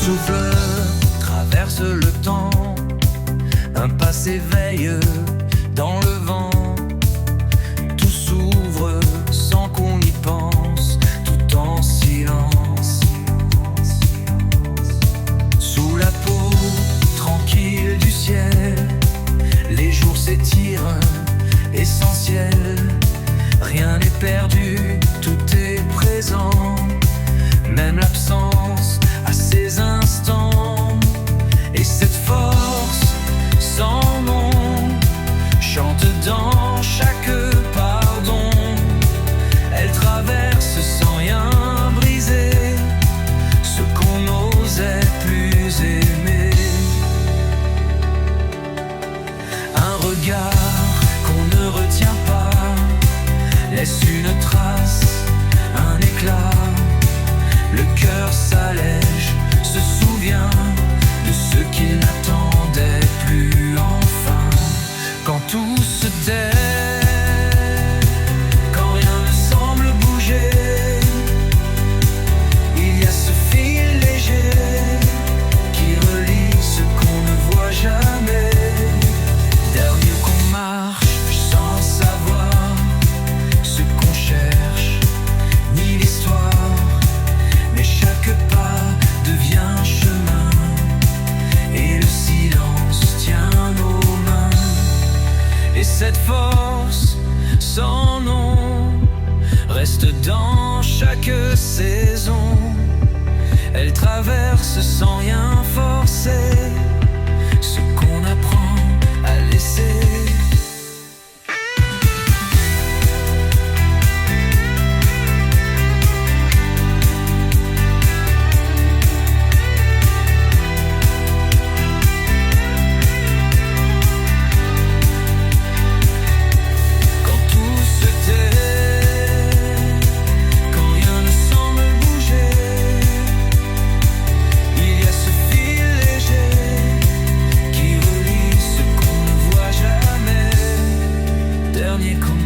souffle traverse le temps, un pas s'éveille dans le vent. Tout s'ouvre sans qu'on y pense, tout en silence. Sous la peau tranquille du ciel, les jours s'étirent, essentiels. Rien n'est perdu, tout est présent. Même l'absence a ses instants. Et cette force sans nom chante dans chaque pardon. Elle traverse sans rien briser ce qu'on n'osait plus aimer. Un regard qu'on ne retient pas laisse une trace, un éclat. Le cœur s'allège, se souvient de ce qu'il n'attendait plus enfin. Quand tout se tait, quand rien ne semble bouger, il y a ce fil léger qui relie ce qu'on ne voit jamais. Dernier qu'on marche sans savoir ce qu'on cherche, ni l'histoire. Mais chaque pas devient chemin et le silence tient nos mains. Et cette force sans nom reste dans chaque saison. Elle traverse sans rien forcer ce qu'on apprend à laisser. Dernier coup.